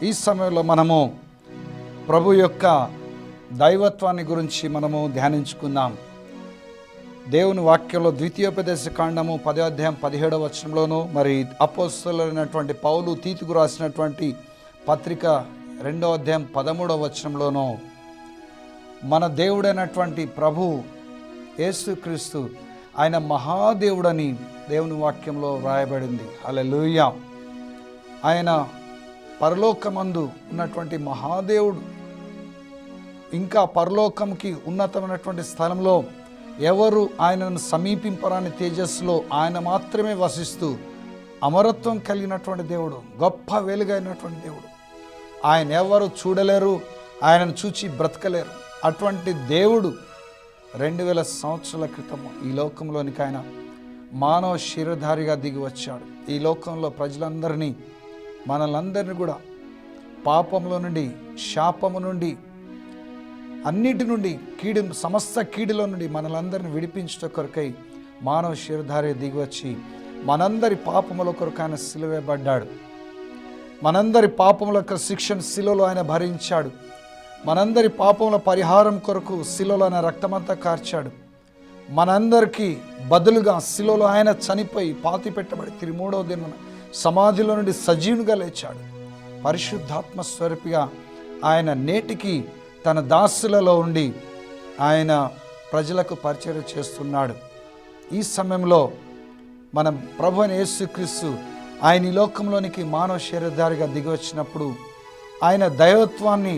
ఈ సమయంలో మనము ప్రభు యొక్క దైవత్వాన్ని గురించి మనము ధ్యానించుకుందాం. దేవుని వాక్యంలో ద్వితీయోపదేశ కాండము 10వ అధ్యాయం 17వ వచనంలోను, మరి అపోస్తలులైనటువంటి పౌలు తీతుకు రాసినటువంటి పత్రిక 2వ అధ్యాయం 13వ వచనంలోను మన దేవుడైనటువంటి ప్రభు యేసుక్రీస్తు ఆయన మహాదేవుడని దేవుని వాక్యంలో వ్రాయబడింది. హల్లెలూయా. ఆయన పరలోకమందు ఉన్నటువంటి మహాదేవుడు. ఇంకా పరలోకంకి ఉన్నతమైనటువంటి స్థలంలో ఎవరు ఆయనను సమీపింపరాని తేజస్సులో ఆయన మాత్రమే వసిస్తూ అమరత్వం కలిగినటువంటి దేవుడు, గొప్ప వెలుగైనటువంటి దేవుడు. ఆయన ఎవరు చూడలేరు, ఆయనను చూచి బ్రతకలేరు. అటువంటి దేవుడు 2000 సంవత్సరాల క్రితం ఈ లోకంలోనికి ఆయన మానవ శరీరధారిగా దిగి వచ్చాడు. ఈ లోకంలో ప్రజలందరినీ, మనలందరినీ కూడా పాపంలో నుండి, శాపము నుండి, అన్నిటి నుండి, సమస్త కీడులో నుండి మనలందరినీ విడిపించట కొరకై మానవ శరీరధారి దిగి వచ్చి మనందరి పాపముల కొరకు ఆయన సిలువేయబడ్డాడు. మనందరి పాపముల యొక్క శిక్షను శిలువలో ఆయన భరించాడు. మనందరి పాపముల పరిహారం కొరకు శిలువలో ఆయన రక్తమంతా కార్చాడు. మనందరికీ బదులుగా శిలువలో ఆయన చనిపోయి పాతి పెట్టబడి తిరిగి 3వ దినాన సమాధిలో నుండి సజీవునిగా లేచాడు. పరిశుద్ధాత్మ స్వరూపిగా ఆయన నేటికి తన దాసులలో ఉండి ఆయన ప్రజలకు పరిచర్య చేస్తున్నాడు. ఈ సమయంలో మనం ప్రభు అయిన యేసుక్రీస్తు ఆయన ఈ లోకంలోనికి మానవ శరీరధారిగా దిగి వచ్చినప్పుడు ఆయన దైవత్వాన్ని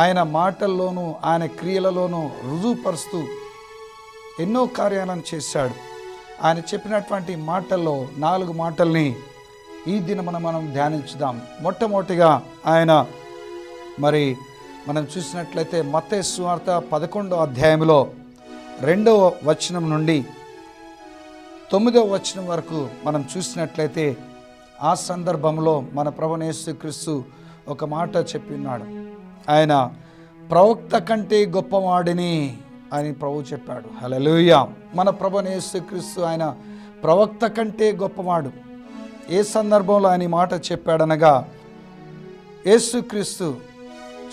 ఆయన మాటల్లోనూ ఆయన క్రియలలోనూ రుజువుపరుస్తూ ఎన్నో కార్యాలను చేశాడు. ఆయన చెప్పినటువంటి మాటల్లో 4 మాటల్ని ఈ దినమున మనం ధ్యానించుదాం. మొట్టమొదటిగా ఆయన మనం చూసినట్లయితే మత్తయి సువార్త 11వ అధ్యాయంలో 2వ వచనం నుండి 9వ వచనం వరకు మనం చూసినట్లయితే ఆ సందర్భంలో మన ప్రభువైన యేసుక్రీస్తు ఒక మాట చెప్పినాడు. ఆయన ప్రవక్త కంటే గొప్పవాడిని అని ప్రభు చెప్పాడు. హల్లెలూయా. మన ప్రభువైన యేసుక్రీస్తు ఆయన ప్రవక్త కంటే గొప్పవాడు. ఏ సందర్భంలో ఆయన మాట చెప్పాడనగా, యేసుక్రీస్తు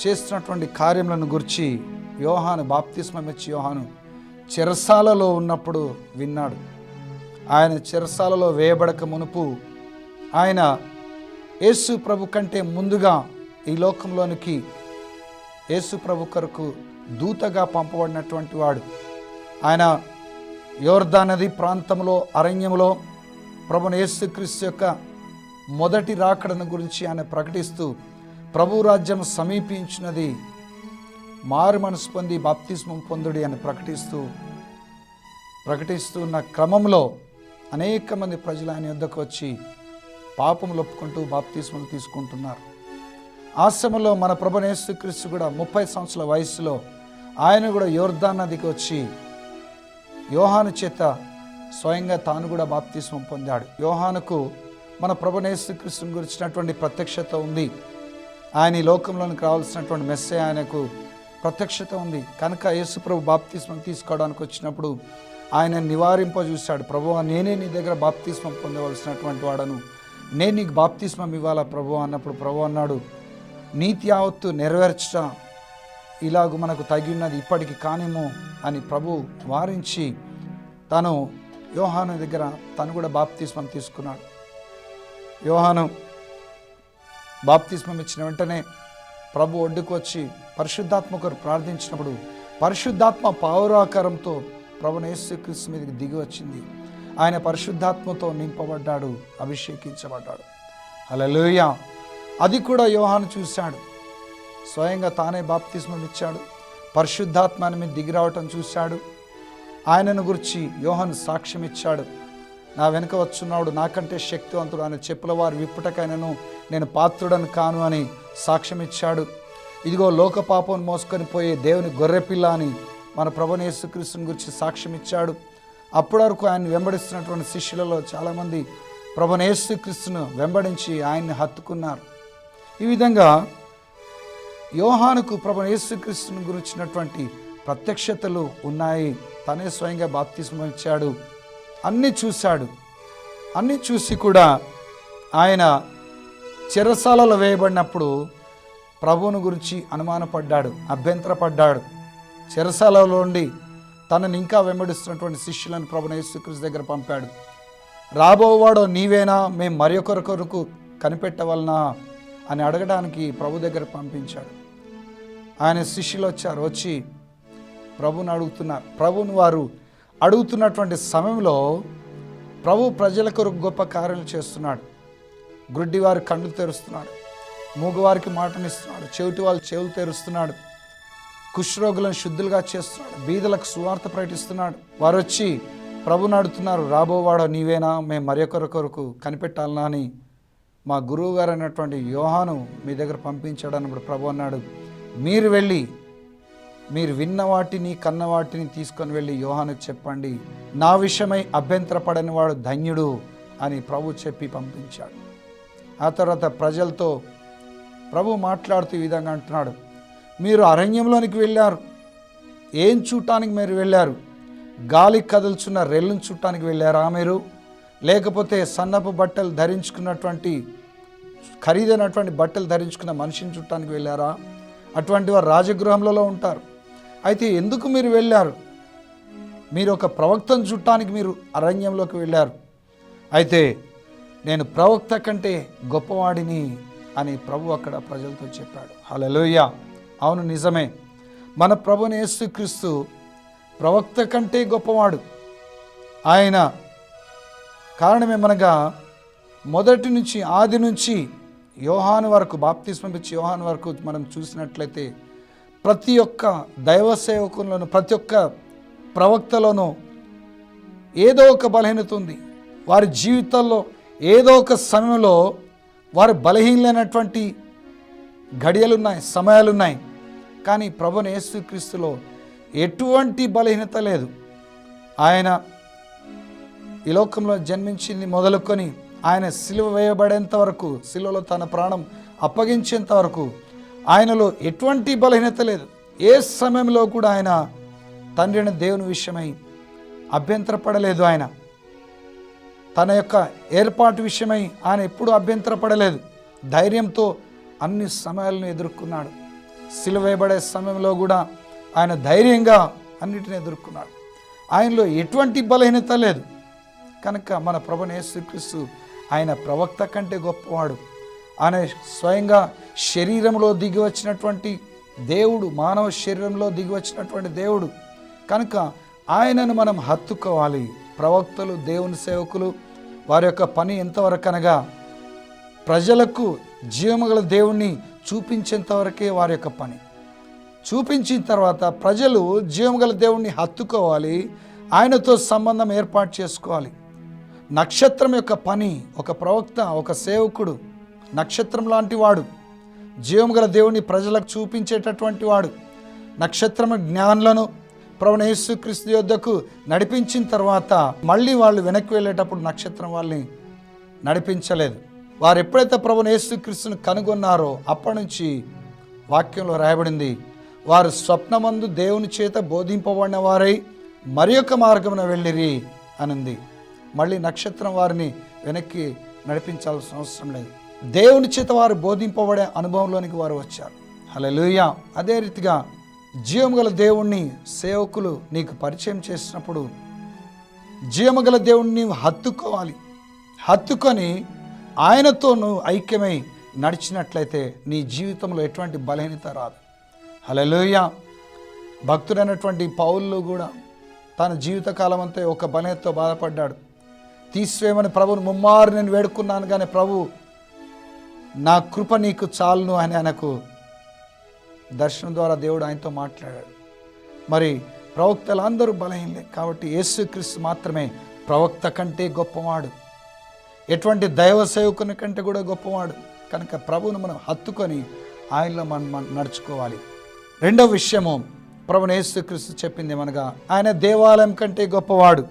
చేస్తున్నటువంటి కార్యములను గురించి యోహాను, బాప్తిస్మం ఇచ్చి యోహాను చెరసాలలో ఉన్నప్పుడు విన్నాడు. ఆయన చెరసాలలో వేయబడక మునుపు ఆయన యేసు ప్రభు కంటే ముందుగా ఈ లోకంలోనికి యేసు ప్రభు కొరకు దూతగా పంపబడినటువంటి వాడు. ఆయన యోర్దాను నది ప్రాంతంలో అరణ్యంలో ప్రభువైన యేసుక్రీస్తు యొక్క మొదటి రాకడను గురించి ఆయన ప్రకటిస్తూ ప్రభు రాజ్యం సమీపించినది, మారు మనసు పొంది బాప్తిస్మం పొందుడి అని ప్రకటిస్తున్న క్రమంలో అనేక మంది ప్రజలు ఆయన యొద్దకు వచ్చి పాపములు ఒప్పుకుంటూ బాప్తిస్మం తీసుకుంటున్నారు. ఆ సమయంలో మన ప్రభువైన యేసుక్రీస్తు కూడా 30 సంవత్సరాల వయసులో ఆయన కూడా యోర్దాను నదికి వచ్చి యోహాను చేత స్వయంగా తాను కూడా బాప్తిస్మం పొందాడు. యోహానుకు మన ప్రభువైన యేసుక్రీస్తుని గురించినటువంటి ప్రత్యక్షత ఉంది. ఆయన ఈ లోకంలోనికి రావాల్సినటువంటి మెస్సయ్య ఆయనకు ప్రత్యక్షత ఉంది. కనుక యేసు ప్రభు బాప్తిస్మం తీసుకోవడానికి వచ్చినప్పుడు ఆయన నివారింపజూశాడు. ప్రభువా, నేనే నీ దగ్గర బాప్తిస్మం పొందవలసినటువంటి వాడను, నేను నీకు బాప్తిస్మం ఇవ్వాలా ప్రభు అన్నప్పుడు ప్రభు అన్నాడు, నీతి యావత్తు నెరవేర్చ ఇలాగూ మనకు తగినది ఇప్పటికి కానేమో అని ప్రభు వారించి తను యోహాను దగ్గర తను కూడా బాప్తిస్మం తీసుకున్నాడు. యోహాను బాప్తిస్మం ఇచ్చిన వెంటనే ప్రభు ఒడ్డుకు వచ్చి పరిశుద్ధాత్మ కొరకు ప్రార్థించినప్పుడు పరిశుద్ధాత్మ పావురాకారంతో ప్రభువైన యేసుక్రీస్తు మీదకి దిగి వచ్చింది. ఆయన పరిశుద్ధాత్మతో నింపబడ్డాడు, అభిషేకించబడ్డాడు. హల్లెలూయా. అది కూడా యోహాను చూశాడు. స్వయంగా తానే బాప్తిస్మం ఇచ్చాడు. పరిశుద్ధాత్మ ఆయన మీద దిగి రావటం చూశాడు. ఆయనను గురించి యోహాను సాక్ష్యం ఇచ్చాడు. నా వెనుక వచ్చున్నాడు, నాకంటే శక్తివంతుడు, ఆయన చెప్పుల వారు విప్పుటకైనను నేను పాత్రుడను కాను అని సాక్ష్యం ఇచ్చాడు. ఇదిగో లోక పాపం మోసుకొని పోయే దేవుని గొర్రెపిల్ల అని మన ప్రభువైన యేసుక్రీస్తుని గురించి సాక్ష్యం ఇచ్చాడు. అప్పటి వరకు ఆయన వెంబడిస్తున్నటువంటి శిష్యులలో చాలామంది ప్రభువైన యేసుక్రీస్తును వెంబడించి ఆయన్ని హత్తుకున్నారు. ఈ విధంగా యోహానుకు ప్రభువైన యేసుక్రీస్తుని గురించినటువంటి ప్రత్యక్షతలు ఉన్నాయి. తనే స్వయంగా బాప్తిస్మం ఇచ్చాడు. అన్నీ చూశాడు. అన్నీ చూసి కూడా ఆయన చెరసాలలో వేయబడినప్పుడు ప్రభువును గురించి అనుమానపడ్డాడు, అభ్యంతరపడ్డాడు. చెరసాలలో నుండి తనని ఇంకా వెంబడిస్తున్నటువంటి శిష్యులను ప్రభువైన యేసుక్రీస్తు దగ్గర పంపాడు. రాబోవాడో నీవేనా, మేము మరి ఒకరికొరకు కనిపెట్టవలనా అని అడగడానికి ప్రభు దగ్గర పంపించాడు. ఆయన శిష్యులు వచ్చి ప్రభుని అడుగుతున్నారు. ప్రభుని వారు అడుగుతున్నటువంటి సమయంలో ప్రభు ప్రజల కొరకు గొప్ప కార్యాలు చేస్తున్నాడు. గుడ్డి వారి కళ్ళు తెరుస్తున్నాడు, మూగవారికి మాటనిస్తున్నాడు, చెవిటి వాళ్ళు చెవులు తెరుస్తున్నాడు, కుష్ఠరోగులను శుద్ధులుగా చేస్తున్నాడు, బీదలకు సువార్త ప్రకటిస్తున్నాడు. వారు వచ్చి ప్రభుని అడుగుతున్నారు, రాబోవాడో నీవేనా, మేము మరి కొరకు కనిపెట్టాలనా అని మా గురువు గారు అయినటువంటి యోహాను మీ దగ్గర పంపించాడు అన్నప్పుడు ప్రభు అన్నాడు, మీరు వెళ్ళి మీరు విన్న వాటిని కన్న వాటిని తీసుకొని వెళ్ళి యోహానుకు చెప్పండి, నా విషయమై అభ్యంతరపడని వాడు ధన్యుడు అని ప్రభు చెప్పి పంపించాడు. ఆ తర్వాత ప్రజలతో ప్రభు మాట్లాడుతూ ఈ విధంగా అంటున్నాడు, మీరు అరణ్యంలోనికి వెళ్ళారు, ఏం చూడటానికి మీరు వెళ్ళారు? గాలి కదులుచున్న రెల్లును చూడటానికి వెళ్ళారా మీరు? లేకపోతే సన్నపు బట్టలు ధరించుకున్నటువంటి ఖరీదైనటువంటి బట్టలు ధరించుకున్న మనిషిని చూడటానికి వెళ్ళారా? అటువంటి వారు రాజగృహంలో ఉంటారు. అయితే ఎందుకు మీరు వెళ్ళారు? మీరు ఒక ప్రవక్తను చూడటానికి మీరు అరణ్యంలోకి వెళ్ళారు. అయితే నేను ప్రవక్త కంటే గొప్పవాడిని అని ప్రభు అక్కడ ప్రజలతో చెప్పాడు. హల్లెలూయా. అవును, నిజమే. మన ప్రభువైన యేసుక్రీస్తు ప్రవక్త కంటే గొప్పవాడు. ఆయన కారణమేమనగా మొదటి నుంచి ఆది నుంచి యోహాను వరకు, బాప్తిస్మం ఇచ్చి యోహాను వరకు మనం చూసినట్లయితే ప్రతి ఒక్క దైవ సేవకులను, ప్రతి ఒక్క ప్రవక్తలోనూ ఏదో ఒక బలహీనత ఉంది. వారి జీవితాల్లో ఏదో ఒక సమయంలో వారు బలహీనమైనటువంటి గడియలున్నాయి, సమయాలున్నాయి. కానీ ప్రభువైన యేసుక్రీస్తులో ఎటువంటి బలహీనత లేదు. ఆయన ఈ లోకంలో జన్మించింది మొదలుకొని ఆయన సిలువ వేయబడేంత వరకు, సిలువలో తన ప్రాణం అప్పగించేంత వరకు ఆయనలో ఎటువంటి బలహీనత లేదు. ఏ సమయంలో కూడా ఆయన తండ్రి అయిన దేవుని విషయమై అభ్యంతరపడలేదు. ఆయన తన యొక్క ఏర్పాటు విషయమై ఆయన ఎప్పుడూ అభ్యంతరపడలేదు. ధైర్యంతో అన్ని సమయాలను ఎదుర్కొన్నాడు. సిలువ వేయబడే సమయంలో కూడా ఆయన ధైర్యంగా అన్నిటిని ఎదుర్కొన్నాడు. ఆయనలో ఎటువంటి బలహీనత లేదు. కనుక మన ప్రభువైన యేసుక్రీస్తు ఆయన ప్రవక్త కంటే గొప్పవాడు. ఆయన స్వయంగా శరీరంలో దిగి వచ్చినటువంటి దేవుడు, మానవ శరీరంలో దిగి వచ్చినటువంటి దేవుడు. కనుక ఆయనను మనం హత్తుకోవాలి. ప్రవక్తలు, దేవుని సేవకులు, వారి యొక్క పని ఎంతవరకు అనగా ప్రజలకు జీవముగల దేవుణ్ణి చూపించేంతవరకే వారి యొక్క పని. చూపించిన తర్వాత ప్రజలు జీవముగల దేవుణ్ణి హత్తుకోవాలి, ఆయనతో సంబంధం ఏర్పాటు చేసుకోవాలి. నక్షత్రం యొక్క పని, ఒక ప్రవక్త, ఒక సేవకుడు నక్షత్రం లాంటి వాడు, జీవముగల దేవుని ప్రజలకు చూపించేటటువంటి వాడు. నక్షత్రం జ్ఞానులను ప్రభువైన యేసుక్రీస్తు యొద్దకు నడిపించిన తర్వాత మళ్ళీ వాళ్ళు వెనక్కి వెళ్ళేటప్పుడు నక్షత్రం వాళ్ళని నడిపించలేదు. వారు ఎప్పుడైతే ప్రభువైన యేసుక్రీస్తును కనుగొన్నారో అప్పటి నుంచి వాక్యంలో రాయబడింది, వారు స్వప్నమందు దేవుని చేత బోధింపబడిన వారై మరి యొక్క మార్గమున వెళ్ళిరి అనుంది. మళ్ళీ నక్షత్రం వారిని వెనక్కి నడిపించాల్సిన అవసరం లేదు. దేవుని చేత వారు బోధింపబడే అనుభవంలోనికి వారు వచ్చారు. హల్లెలూయా. అదే రీతిగా జీవముగల దేవుణ్ణి సేవకులు నీకు పరిచయం చేసినప్పుడు జీవముగల దేవుణ్ణి నీవు హత్తుకోవాలి. హత్తుకొని ఆయనతో నువ్వు ఐక్యమై నడిచినట్లయితే నీ జీవితంలో ఎటువంటి బలహీనత రాదు. హల్లెలూయా. భక్తుడైనటువంటి పౌలు కూడా తన జీవితకాలం అంతా ఒక బలహీనతతో బాధపడ్డాడు. తీసివేయమని ప్రభువుని ముమ్మారు నేను వేడుకున్నాను, కానీ ప్రభు నా కృప నీకు చాలును అని ఆయనకు దర్శనం ద్వారా దేవుడు ఆయనతో మాట్లాడాడు. మరి ప్రవక్తలు అందరూ బలహీనలే, కాబట్టి యేసుక్రీస్తు మాత్రమే ప్రవక్త కంటే గొప్పవాడు, ఎటువంటి దైవ సేవకుని కంటే కూడా గొప్పవాడు. కనుక ప్రభువును మనం హత్తుకొని ఆయనలో మనం నడుచుకోవాలి. రెండవ విషయము ప్రభువైన యేసుక్రీస్తు చెప్పింది ఏమనగా ఆయన దేవాలయం కంటే గొప్పవాడు.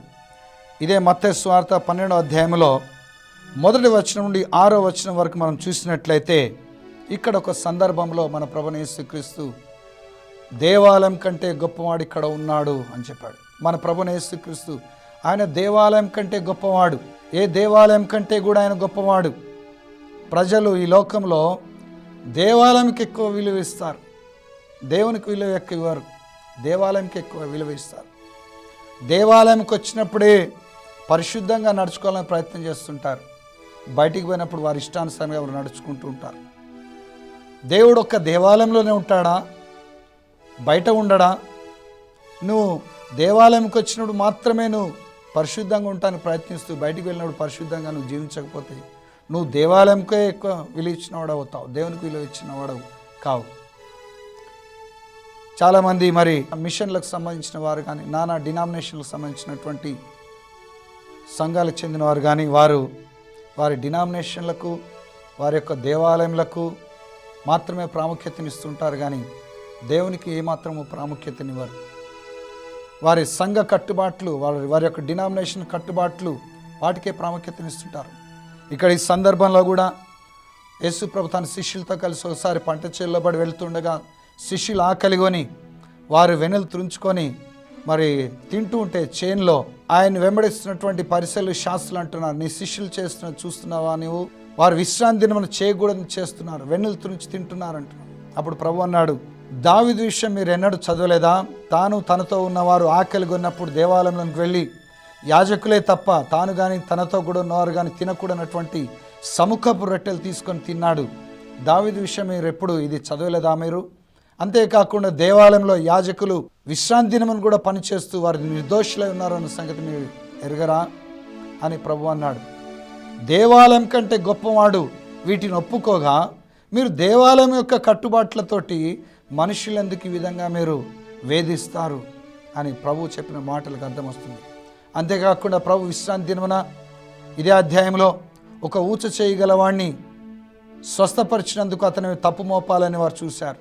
ఇదే మత్తయి సువార్త 12వ అధ్యాయంలో 1వ వచనం నుండి 6వ వచనం వరకు మనం చూసినట్లయితే ఇక్కడ ఒక సందర్భంలో మన ప్రభువైన యేసుక్రీస్తు దేవాలయం కంటే గొప్పవాడు ఇక్కడ ఉన్నాడు అని చెప్పాడు. మన ప్రభువైన యేసుక్రీస్తు ఆయన దేవాలయం కంటే గొప్పవాడు. ఏ దేవాలయం కంటే కూడా ఆయన గొప్పవాడు. ప్రజలు ఈ లోకంలో దేవాలయంకి ఎక్కువ విలువ ఇస్తారు, దేవునికి విలువ ఎక్కువ ఇవ్వరు. దేవాలయంకి ఎక్కువ విలువ ఇస్తారు. దేవాలయంకి వచ్చినప్పుడే పరిశుద్ధంగా నడుచుకోవాలని ప్రయత్నం చేస్తుంటారు. బయటికి పోయినప్పుడు వారి ఇష్టానుసారంగా వారు నడుచుకుంటూ ఉంటారు. దేవుడు ఒక్క దేవాలయంలోనే ఉంటాడా? బయట ఉండడా? నువ్వు దేవాలయంకి వచ్చినప్పుడు మాత్రమే నువ్వు పరిశుద్ధంగా ఉంటానికి ప్రయత్నిస్తూ బయటికి వెళ్ళినప్పుడు పరిశుద్ధంగా నువ్వు జీవించకపోతే నువ్వు దేవాలయంకే ఎక్కువ విలువ ఇచ్చినవాడు అవుతావు, దేవునికి విలువ ఇచ్చినవాడు కావు. చాలామంది మరి మిషన్లకు సంబంధించిన వారు కానీ, నానా డినామినేషన్లకు సంబంధించినటువంటి సంఘాలకు చెందిన వారు కానీ, వారి డినామినేషన్లకు, వారి యొక్క దేవాలయములకు మాత్రమే ప్రాముఖ్యతనిస్తుంటారు కానీ దేవునికి ఏమాత్రము ప్రాముఖ్యతనివ్వరు. వారి సంఘ కట్టుబాట్లు, వారి యొక్క డినామినేషన్ కట్టుబాట్లు వాటికే ప్రాముఖ్యతనిస్తుంటారు. ఇక్కడ ఈ సందర్భంలో కూడా యేసు ప్రభు తన శిష్యులతో కలిసి ఒకసారి పంట చేల్లో పడి వెళ్తుండగా శిష్యులు ఆకలిగొని వారు వెనులు త్రుంచుకొని మరి తింటూ ఉంటే చేన్లో ఆయన వెంబడిస్తున్నటువంటి పరిసలు శాస్త్రులు అంటున్నారు, నీ శిష్యులు చేస్తున్న చూస్తున్నావా నువ్వు? వారు విశ్రాంతి దినమున చేయకూడదని చేస్తున్నారు, వెన్నులు త్రుంచి తింటున్నారు అంటున్నారు. అప్పుడు ప్రభు అన్నాడు, దావీదు విషయం మీరు ఎన్నడూ చదవలేదా? తాను తనతో ఉన్నవారు ఆకలిగొన్నప్పుడు దేవాలయంలోకి వెళ్ళి యాజకులే తప్ప తాను కానీ తనతో కూడా ఉన్నవారు కానీ తినకూడనటువంటి సముఖపు రొట్టెలు తీసుకొని తిన్నాడు. దావీదు విషయం మీరు ఎప్పుడు ఇది చదవలేదా మీరు? అంతేకాకుండా దేవాలయంలో యాజకులు విశ్రాంతి దినమును కూడా పనిచేస్తూ వారు నిర్దోషులై ఉన్నారన్న సంగతి మీరు ఎరగరా అని ప్రభు అన్నాడు. దేవాలయం కంటే గొప్పవాడు వీటిని ఒప్పుకోగా మీరు దేవాలయం యొక్క కట్టుబాట్లతోటి మనుషులందుకు ఈ విధంగా మీరు వేధిస్తారు అని ప్రభు చెప్పిన మాటలకు అర్థం వస్తుంది. అంతేకాకుండా ప్రభు విశ్రాంతి దినమున ఇదే అధ్యాయంలో ఒక ఊచ చేయగలవాణ్ణి స్వస్థపరిచినందుకు అతని తప్పు మోపాలని వారు చూశారు.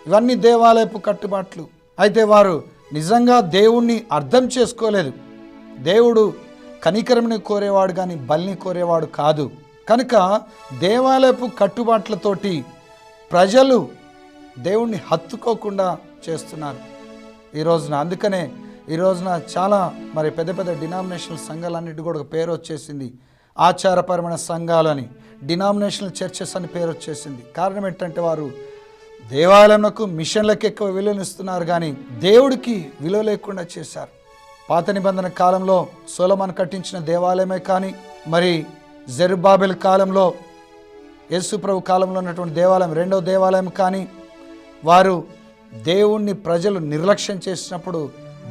ఇవన్నీ దేవాలయపు కట్టుబాట్లు. అయితే వారు నిజంగా దేవుణ్ణి అర్థం చేసుకోలేదు. దేవుడు కనికరముని కోరేవాడు కానీ బలిని కోరేవాడు కాదు. కనుక దేవాలయపు కట్టుబాట్లతోటి ప్రజలు దేవుణ్ణి హత్తుకోకుండా చేస్తున్నారు ఈ రోజున. అందుకనే ఈ రోజున చాలా మరి పెద్ద పెద్ద డినామినేషనల్ సంఘాలన్నిటి కూడా ఒక పేరు వచ్చేసింది, ఆచారపరమైన సంఘాలని, డినామినేషనల్ చర్చెస్ అని పేరు వచ్చేసింది. కారణం ఏంటంటే వారు దేవాలయంకు మిషన్లకు ఎక్కువ విలువనిస్తున్నారు కానీ దేవుడికి విలువ లేకుండా చేశారు. పాత నిబంధన కాలంలో సొలొమోను కట్టించిన దేవాలయమే కానీ, మరి జెరుబ్బాబెల్ కాలంలో యేసు ప్రభు కాలంలో ఉన్నటువంటి దేవాలయం రెండవ దేవాలయం కానీ, వారు దేవుణ్ణి ప్రజలు నిర్లక్ష్యం చేసినప్పుడు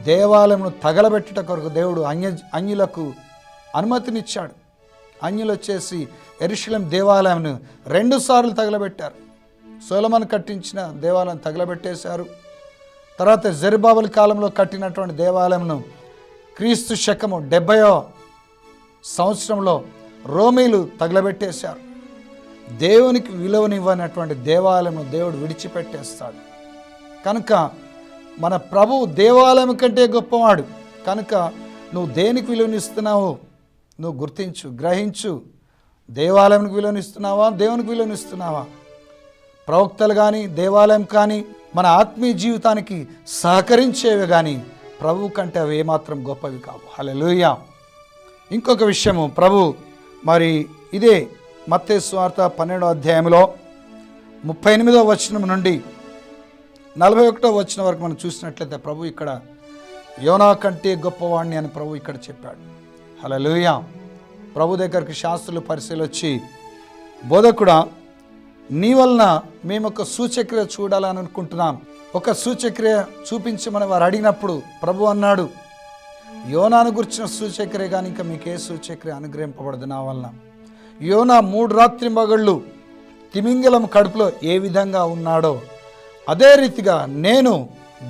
దేవాలయంను తగలబెట్టుట కొరకు దేవుడు అన్యులకు అనుమతినిచ్చాడు. అన్యులు వచ్చేసి యెరూషలేము దేవాలయంను 2 సార్లు తగలబెట్టారు. సొలొమోను కట్టించిన దేవాలయం తగలబెట్టేశారు. తర్వాత జెరుబ్బాబెల్ కాలంలో కట్టినటువంటి దేవాలయంను క్రీస్తు శకము 70వ సంవత్సరంలో రోమీలు తగలబెట్టేశారు. దేవునికి విలువనివ్వనటువంటి దేవాలయము దేవుడు విడిచిపెట్టేస్తాడు. కనుక మన ప్రభువు దేవాలయం కంటే గొప్పవాడు. కనుక నువ్వు దేనికి విలువనిస్తున్నావు నువ్వు గుర్తించు, గ్రహించు. దేవాలయానికి విలువనిస్తున్నావా, దేవునికి విలువనిస్తున్నావా? ప్రవక్తలు కానీ దేవాలయం కానీ మన ఆత్మీయ జీవితానికి సహకరించేవి కానీ ప్రభు కంటే అవి ఏమాత్రం గొప్పవి కావు. హల్లెలూయా. ఇంకొక విషయము, ప్రభు మరి ఇదే మత్తయి సువార్త 12వ అధ్యాయంలో 38వ వచనం నుండి 41వ వచనం వరకు మనం చూసినట్లయితే ప్రభు ఇక్కడ యోనా కంటే గొప్పవాడిని అని ప్రభు ఇక్కడ చెప్పాడు. హల్లెలూయా. ప్రభు దగ్గరికి శాస్త్రులు పరిశీలి వచ్చి, బోధకుడా, నీ వలన మేము ఒక సూచక్రియ చూడాలని అనుకుంటున్నాం, ఒక సూచక్రియ చూపించమని వారు అడిగినప్పుడు ప్రభు అన్నాడు, యోనాను గురించిన సూచక్రియ కానీ ఇంకా మీకే సూచక్రియ అనుగ్రహింపబడదు నా వలన. యోనా 3 రాత్రింబగళ్ళు తిమింగలం కడుపులో ఏ విధంగా ఉన్నాడో అదే రీతిగా నేను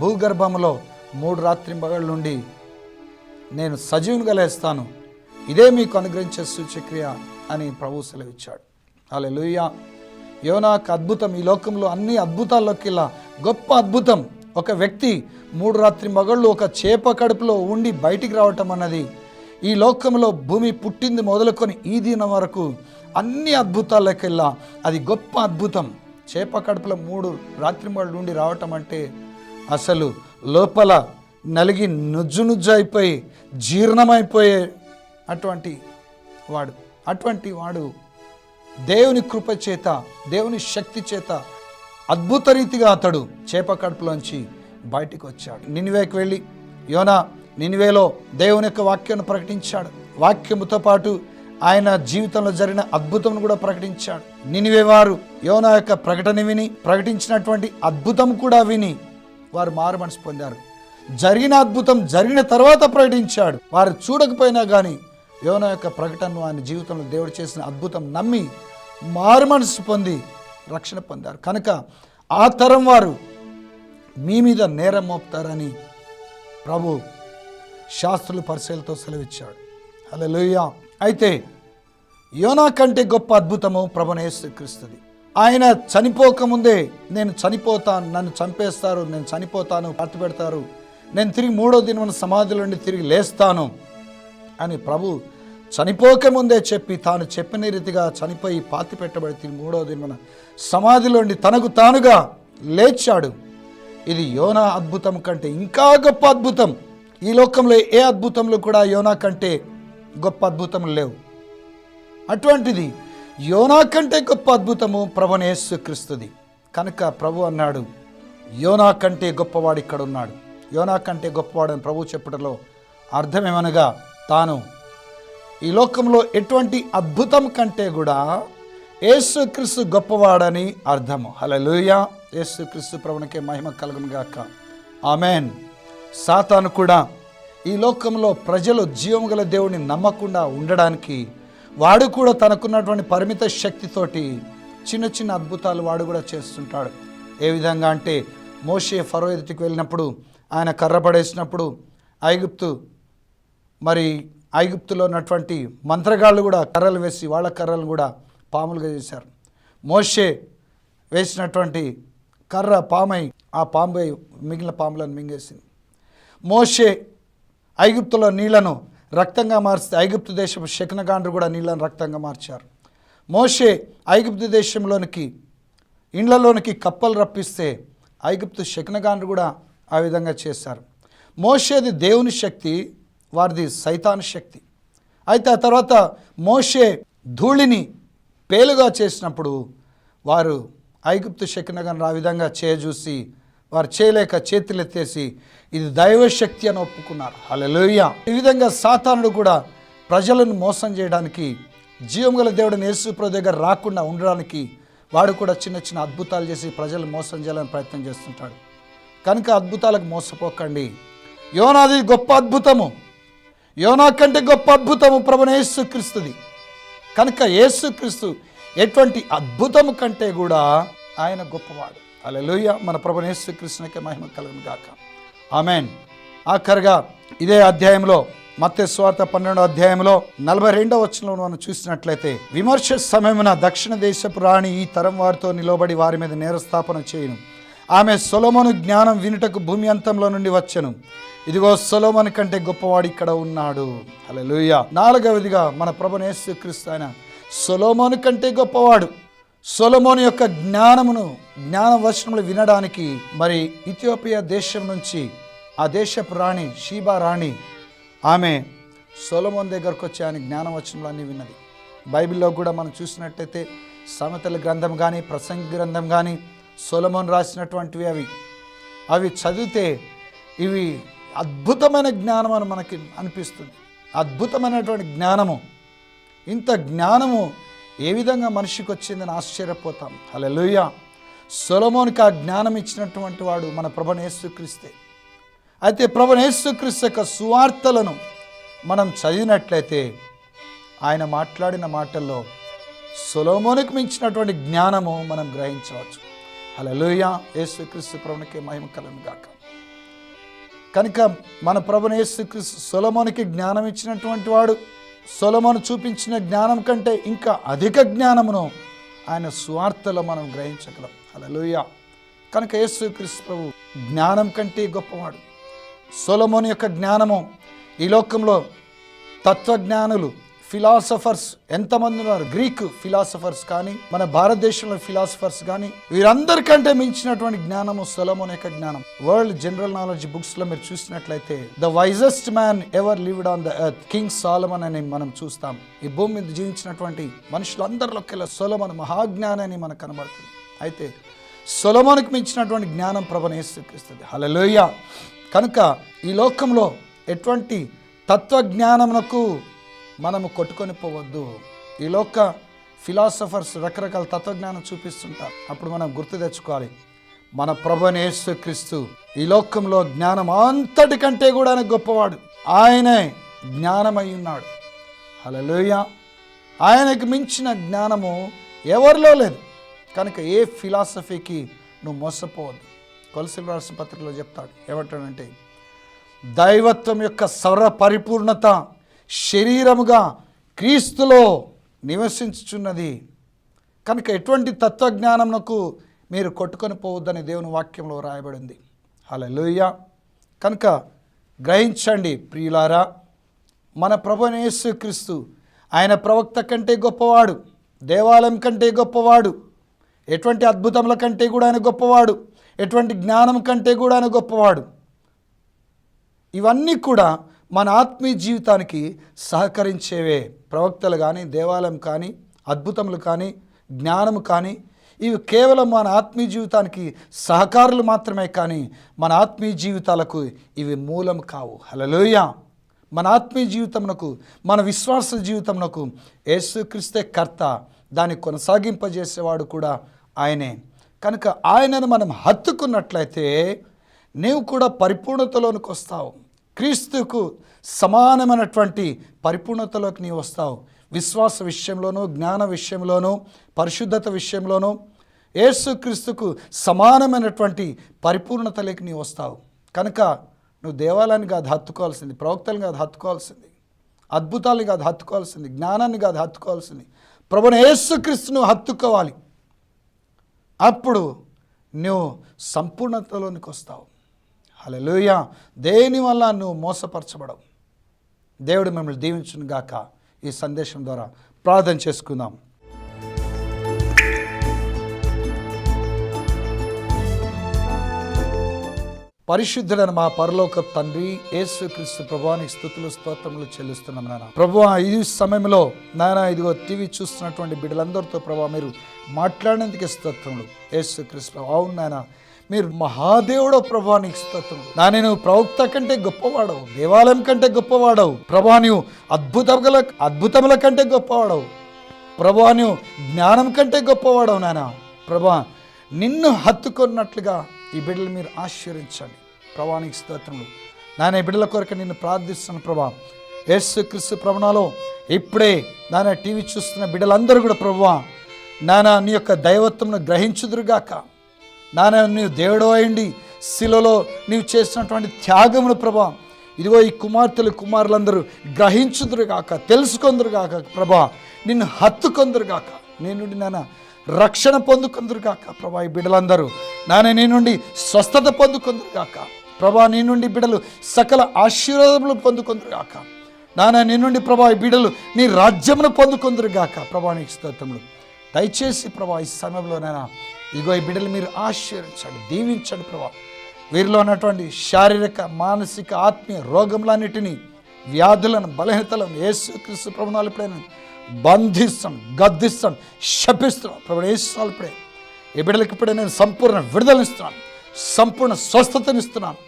భూగర్భంలో 3 రాత్రింబగళ్ళ నుండి నేను సజీవునిగా లేస్తాను, ఇదే మీకు అనుగ్రహించే సూచక్రియ అని ప్రభు సెలవిచ్చాడు. హల్లెలూయా. యోనాకు అద్భుతం, ఈ లోకంలో అన్ని అద్భుతాల్లోకెల్లా గొప్ప అద్భుతం. ఒక వ్యక్తి 3 రాత్రింబగళ్ళు ఒక చేప కడుపులో ఉండి బయటికి రావటం అన్నది ఈ లోకంలో భూమి పుట్టింది మొదలుకొని ఈ దినం వరకు అన్ని అద్భుతాలకెల్లా అది గొప్ప అద్భుతం. చేప కడుపులో 3 రాత్రింబగళ్ళు ఉండి రావటం అంటే అసలు లోపల నలిగి నుజ్జు అయిపోయి జీర్ణమైపోయే అటువంటి వాడు దేవుని కృప చేత, దేవుని శక్తి చేత అద్భుత రీతిగా అతడు చేప కడుపులోంచి బయటికి వచ్చాడు. నినివేకి వెళ్ళి యోనా నినివేలో దేవుని యొక్క వాక్యాన్ని ప్రకటించాడు. వాక్యముతో పాటు ఆయన జీవితంలో జరిగిన అద్భుతం కూడా ప్రకటించాడు. నినివే వారు యోనా యొక్క ప్రకటన విని, ప్రకటించినటువంటి అద్భుతం కూడా విని వారు మారు మనసు పొందారు. జరిగిన అద్భుతం జరిగిన తర్వాత ప్రకటించాడు. వారు చూడకపోయినా కానీ యోనా యొక్క ప్రకటనను, ఆయన జీవితంలో దేవుడు చేసిన అద్భుతం నమ్మి మారు మనసు పొంది రక్షణ పొందారు. కనుక ఆ తరం వారు మీ మీద నేరం మోపుతారని ప్రభు శాస్త్రులు పరిశీలతో సెలవిచ్చాడు. హల్లెలూయా. అయితే యోనా కంటే గొప్ప అద్భుతము ప్రభువైన యేసుక్రీస్తుది. ఆయన చనిపోకముందే నేను చనిపోతాను, నన్ను చంపేస్తారు, నేను చనిపోతాను, పాతి పెడతారు, నేను తిరిగి 3వ దినమున సమాధిలో నుండి తిరిగి లేస్తాను అని ప్రభు చనిపోకముందే చెప్పి, తాను చెప్పిన రీతిగా చనిపోయి పాతి పెట్టబడి తిరిగి 3వ దినమున సమాధిలోండి తనకు తానుగా లేచాడు. ఇది యోనా అద్భుతం కంటే ఇంకా గొప్ప అద్భుతం. ఈ లోకంలో ఏ అద్భుతంలో కూడా యోనా కంటే గొప్ప అద్భుతములు లేవు. అటువంటిది యోనా కంటే గొప్ప అద్భుతము ప్రభువైన యేసుక్రీస్తుది. కనుక ప్రభు అన్నాడు, యోనా కంటే గొప్పవాడు ఇక్కడ ఉన్నాడు. యోనా కంటే గొప్పవాడని ప్రభు చెప్పడంలో అర్థమేమనగా, తాను ఈ లోకంలో ఎటువంటి అద్భుతం కంటే కూడా యేసుక్రీస్తు గొప్పవాడని అర్థము. హల్లెలూయా. యేసుక్రీస్తు ప్రభువునికే మహిమ కలుగును గాక. ఆమేన్. సాతాను కూడా ఈ లోకంలో ప్రజలు జీవము గల దేవుడిని నమ్మకుండా ఉండడానికి వాడు కూడా తనకున్నటువంటి పరిమిత శక్తితోటి చిన్న చిన్న అద్భుతాలు వాడు కూడా చేస్తుంటాడు. ఏ విధంగా అంటే, మోషే ఫరో ఎదుటికి వెళ్ళినప్పుడు ఆయన కర్ర పడేసినప్పుడు ఐగుప్తులో ఉన్నటువంటి మంత్రగాళ్ళు కూడా కర్రలు వేసి వాళ్ళ కర్రలు కూడా పాములుగా చేశారు. మోషే వేసినటువంటి కర్ర పామై ఆ పాంబై మిగిలిన పాములను మింగేసింది. మోషే ఐగుప్తులో నీళ్లను రక్తంగా మార్చితే ఐగుప్తు దేశపు శకునగాండ్రు కూడా నీళ్లను రక్తంగా మార్చారు. మోషే ఐగుప్తు దేశంలోనికి ఇండ్లలోనికి కప్పలు రప్పిస్తే ఐగుప్తు శకునగాండ్రు కూడా ఆ విధంగా చేశారు. మోషేది దేవుని శక్తి, వారిది సైతాను శక్తి. అయితే ఆ తర్వాత మోషే ధూళిని పేలుగా చేసినప్పుడు వారు ఐగుప్తు శకునగాండ్రు ఆ విధంగా చూసి వారు చేయలేక చేతులెత్తేసి ఇది దైవశక్తి అని ఒప్పుకున్నారు. హల్లెలూయా. ఈ విధంగా సాతానుడు కూడా ప్రజలను మోసం చేయడానికి, జీవం గల దేవుడిని యేసు ప్రభు దగ్గర రాకుండా ఉండడానికి వాడు కూడా చిన్న చిన్న అద్భుతాలు చేసి ప్రజలు మోసం చేయాలని ప్రయత్నం చేస్తుంటాడు. కనుక అద్భుతాలకు మోసపోకండి. యోనాది గొప్ప అద్భుతము, యోనా కంటే గొప్ప అద్భుతము ప్రభువైన యేసుక్రీస్తుది. కనుక యేసుక్రీస్తు ఎటువంటి అద్భుతము కంటే కూడా ఆయన గొప్పవాడు. హల్లెలూయా. మన ప్రభువైన యేసుక్రీస్తునికే మహిమ కలుగును గాక. ఆమేన్. ఆఖరిగా ఇదే అధ్యాయంలో మత్తయి సువార్త 12వ అధ్యాయంలో 42వ వచనంలో మనం చూసినట్లయితే, విమర్శ సమయమున దక్షిణ దేశపు రాణి ఈ తరం వారితో నిలబడి వారి మీద నేరస్థాపన చేయును. ఆమె సొలొమోను జ్ఞానం వినుటకు భూమి అంతంలో నుండి వచ్చెను. ఇదిగో సొలొమోను కంటే గొప్పవాడు ఇక్కడ ఉన్నాడు. హల్లెలూయా. 4వదిగా మన ప్రభువైన యేసుక్రీస్తు ఆయన సొలొమోను కంటే గొప్పవాడు. సొలొమోను యొక్క జ్ఞాన వచనములు వినడానికి మరి ఇథియోపియా దేశం నుంచి ఆ దేశపు రాణి షీబా రాణి ఆమె సొలొమోను దగ్గరకు వచ్చి ఆయన జ్ఞానవచనములన్నీ విన్నది. బైబిల్లో కూడా మనం చూసినట్టయితే సామెతల గ్రంథం కానీ, ప్రసంగి గ్రంథం కానీ సొలొమోను రాసినటువంటివి అవి చదివితే ఇవి అద్భుతమైన జ్ఞానం అని మనకి అనిపిస్తుంది. అద్భుతమైనటువంటి జ్ఞానము. ఇంత జ్ఞానము ఏ విధంగా మనిషికి వచ్చిందని ఆశ్చర్యపోతాం. హల్లెలూయా. సొలొమోనుకి ఆ జ్ఞానం ఇచ్చినటువంటి వాడు మన ప్రభువైన యేసుక్రీస్తే. అయితే ప్రభువైన యేసుక్రీస్తు యొక్క సువార్తలను మనం చదివినట్లయితే ఆయన మాట్లాడిన మాటల్లో సొలొమోనుకు మించినటువంటి జ్ఞానము మనం గ్రహించవచ్చు. హల్లెలూయా. యేసుక్రీస్తు ప్రభువునికే మహిమ కలుగును గాక. కనుక మన ప్రభువైన యేసుక్రీస్తు సొలొమోనుకి జ్ఞానం ఇచ్చినటువంటి వాడు. సొలొమోను చూపించిన జ్ఞానం కంటే ఇంకా అధిక జ్ఞానమును ఆయన సువార్తలో మనం గ్రహించగలం. హల్లెలూయా. కనుక యేసుక్రీస్తు ప్రభు జ్ఞానం కంటే గొప్పవాడు. సొలొమోను యొక్క జ్ఞానము ఈ లోకంలో తత్వజ్ఞానులు, ఫిలాసఫర్స్ ఎంతమంది ఉన్నారు, గ్రీక్ ఫిలాసఫర్స్ కానీ మన భారతదేశంలో ఫిలాసఫర్స్ కానీ, వీరందరికంటే మించినటువంటి జ్ఞానము సొలొమోను యొక్క జ్ఞానం. వరల్డ్ జనరల్ నాలెడ్జ్ బుక్స్ లో మీరు చూసినట్లయితే the wisest man ever lived on the earth king Solomon అని మనం చూస్తాం. ఈ భూమి మీద జీవించినటువంటి మనుషులందరిలోకెల్లా సొలొమోను మహాజ్ఞాని అని మనకు కనబడుతుంది. అయితే సొలొమోనుకు మించినటువంటి జ్ఞానం ప్రభువైన యేసుక్రీస్తుది. హల్లెలూయా. కనుక ఈ లోకంలో ఎటువంటి తత్వజ్ఞానమునకు మనము కొట్టుకొని పోవద్దు. ఈ లోక ఫిలాసఫర్స్ రకరకాల తత్వజ్ఞానం చూపిస్తుంటారు. అప్పుడు మనం గుర్తు తెచ్చుకోవాలి, మన ప్రభువైన యేసుక్రీస్తు ఈ లోకంలో జ్ఞానం అంతటికంటే కూడా గొప్పవాడు. ఆయనే జ్ఞానమై ఉన్నాడు. హల్లెలూయా. ఆయనకు మించిన జ్ఞానము ఎవరిలో లేదు. కనుక ఏ ఫిలాసఫీకి నువ్వు మోసపోవద్దు. కొలసీలు రాసిన పత్రికలో చెప్తాడు, ఏమంటాడంటే దైవత్వం యొక్క సర్వ పరిపూర్ణత శరీరముగా క్రీస్తులో నివసించుచున్నది. కనుక ఎటువంటి తత్వజ్ఞానమునకు మీరు కొట్టుకొని పోవద్దని దేవుని వాక్యంలో రాయబడింది. హల్లెలూయా. కనుక గ్రహించండి ప్రియులారా, మన ప్రభువైన యేసుక్రీస్తు ఆయన ప్రవక్త కంటే గొప్పవాడు, దేవాలయం కంటే గొప్పవాడు, ఎటువంటి అద్భుతముల కంటే కూడా ఆయన గొప్పవాడు, ఎటువంటి జ్ఞానం కంటే కూడా ఆయన గొప్పవాడు. ఇవన్నీ కూడా మన ఆత్మీయ జీవితానికి సహకరించేవే. ప్రవక్తలు కానీ, దేవాలయం కానీ, అద్భుతములు కానీ, జ్ఞానము కానీ, ఇవి కేవలం మన ఆత్మీయ జీవితానికి సహకారులు మాత్రమే కానీ మన ఆత్మీయ జీవితాలకు ఇవి మూలం కావు. హల్లెలూయా. మన ఆత్మీయ జీవితమునకు, మన విశ్వాస జీవితమునకు యేసుక్రీస్తే కర్త, దాన్ని కొనసాగింపజేసేవాడు కూడా ఆయనే. కనుక ఆయనను మనం హత్తుకున్నట్లయితే నీవు కూడా పరిపూర్ణతలోనికి వస్తావు. క్రీస్తుకు సమానమైనటువంటి పరిపూర్ణతలోకి నీవు వస్తావు. విశ్వాస విషయంలోనూ, జ్ఞాన విషయంలోనూ, పరిశుద్ధత విషయంలోనూ యేసుక్రీస్తుకు సమానమైనటువంటి పరిపూర్ణతలోకి నీవు వస్తావు. కనుక నువ్వు దేవాలయాన్ని కాదు హత్తుకోవాల్సింది, ప్రవక్తలను కాదు హత్తుకోవాల్సింది, అద్భుతాలను కాదు హత్తుకోవాల్సింది, జ్ఞానాన్ని కాదు హత్తుకోవాల్సింది, ప్రభువైన యేసుక్రీస్తును హత్తుకోవాలి. అప్పుడు నువ్వు సంపూర్ణతలోనికి వస్తావు. హల్లెలూయా. దేని వల్ల నువ్వు మోసపరచబడవు. దేవుడు మిమ్మల్ని దీవించును గాక. ఈ సందేశం ద్వారా ప్రార్థన చేసుకుందాం. పరిశుద్ధుడైన మా పరలోక తండ్రి యేసుక్రీస్తు ప్రభువానికి స్తుతులు స్తోత్రములు చెల్లిస్తున్నాం నాయన. ప్రభువా, ఈ సమయంలో నాయన ఇదిగో టీవీ చూస్తున్నటువంటి బిడ్డలందరితో ప్రభువా మీరు మాట్లాడేందుకు స్తోత్రములు. యేసుక్రీస్తు అవును నాయన, మీరు మహాదేవుడో ప్రభువా, నీకు స్తోత్రములు. నాయన నువ్వు ప్రవక్త కంటే గొప్పవాడవు, దేవాలయం కంటే గొప్పవాడవు ప్రభువా, నీవు అద్భుతముల కంటే గొప్పవాడవు ప్రభువా, నీవు జ్ఞానం కంటే గొప్పవాడవు నాయన. ప్రభువా, నిన్ను హత్తుకున్నట్లుగా ఈ బిడ్డలు మీరు ఆశీర్వదించండి ప్రభువా, నీకు స్తోత్రములు. నాయన ఈ బిడ్డల కొరకు నిన్ను ప్రార్థిస్తున్నాను ప్రభువా. యేసుక్రీస్తు ప్రభునాలో ఇప్పుడే నాయన టీవీ చూస్తున్న బిడ్డలందరూ కూడా ప్రభువా నాయన నీ యొక్క దైవత్వమును గ్రహించుదురుగాక. నాయన నీవు దేవుడు అయ్యండి, శిలలో నీవు చేసినటువంటి త్యాగమును ప్రభా ఇదిగో ఈ కుమారులందరూ గ్రహించుదురుగాక, తెలుసుకొందురుగాక ప్రభా, నిన్ను హత్తుకొందురుగాక, నీ నుండి నాయన రక్షణ పొందుకొందురుగాక ప్రభా. ఈ బిడ్డలందరూ నాయన నీ నుండి స్వస్థత పొందుకొందురుగాక ప్రభా, నీ నుండి బిడ్డలు సకల ఆశీర్వాదములు పొందుకొందురుగాక నాయన, నీ నుండి ప్రభా ఈ బిడ్డలు నీ రాజ్యమును పొందుకొందురుగాక ప్రభా, నీకు స్తోత్రములు. దయచేసి ప్రభా ఈ సమయంలో నాయన ఇదిగో ఈ బిడ్డలు మీరు ఆశీర్వదించండి, దీవించండి ప్రభా. వీరిలో ఉన్నటువంటి శారీరక, మానసిక, ఆత్మీయ రోగములన్నిటినీ, వ్యాధులను, బలహీనతలను యేసుక్రీస్తు ప్రభునాలు ఇప్పుడే బంధిస్తాను, గద్దిస్తాను, శపిస్తున్నాను ప్రభు యేసునాలు ఇప్పుడే. ఈ బిడ్డలకి ఇప్పుడే నేను సంపూర్ణ విడుదలనిస్తున్నాను, సంపూర్ణ స్వస్థతనిస్తున్నాను.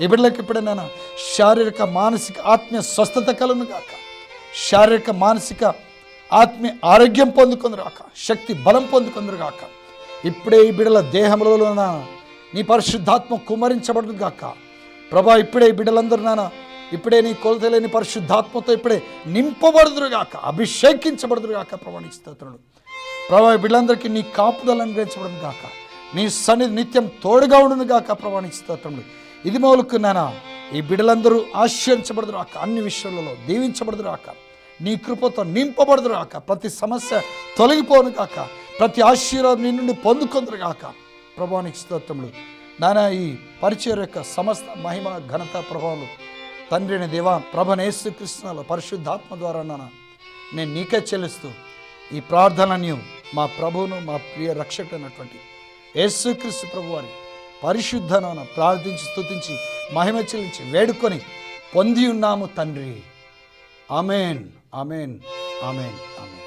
ఈ బిడ్డలకి ఇప్పుడే నేను శారీరక, మానసిక, ఆత్మీయ స్వస్థత కలను గాక, శారీరక, మానసిక, ఆత్మీయ ఆరోగ్యం పొందుకుందరుగాక, శక్తి బలం పొందుకుందరుగాక. ఇప్పుడే ఈ బిడ్డల దేహంలో నీ పరిశుద్ధాత్మ కుమ్మరించబడును గాక ప్రభా. ఇప్పుడే ఈ బిడ్డలందరూ నాన్న ఇప్పుడే నీ కొలతలేని పరిశుద్ధాత్మతో ఇప్పుడే నింపబడుదురుగాక, అభిషేకించబడుదురుగాక ప్రభా, నీకు స్తోత్రములు ప్రభా. ఈ బిడ్డలందరికీ నీ కాపుదలను అనుగ్రహించబడును గాక, నీ సన్నిధి నిత్యం తోడుగా ఉండును గాక ప్రభా, నీకు స్తోత్రములు. ఇది మొదలుకున్నానా ఈ బిడ్డలందరూ ఆశీర్వించబడుదురుగాక, అన్ని విషయాలలో దీవించబడుదురుగాక, నీ కృపతో నింపబడుదురుగాక, ప్రతి సమస్య తొలగిపోను గాక, ప్రతి ఆశీర్వాదం నీ నుండి పొందుకొందురుగాక ప్రభా, నీకు స్తోత్రములు. నాయన ఈ పరిచయం యొక్క సమస్త మహిమ, ఘనత, ప్రభావాలు తండ్రి అయిన దేవా ప్రభువైన యేసుక్రీస్తునామములో పరిశుద్ధాత్మ ద్వారా నాన్న నేను నీకే చెల్లిస్తూ ఈ ప్రార్థనని మా ప్రభువును మా ప్రియ రక్షకుడైనటువంటి యేసుక్రీస్తు ప్రభు వారి పరిశుద్ధ నామమున ప్రార్థించి స్తుతించి మహిమ చెల్లించి వేడుకొని పొంది ఉన్నాము తండ్రి. ఆమేన్, ఆమేన్, ఆమేన్, ఆమేన్.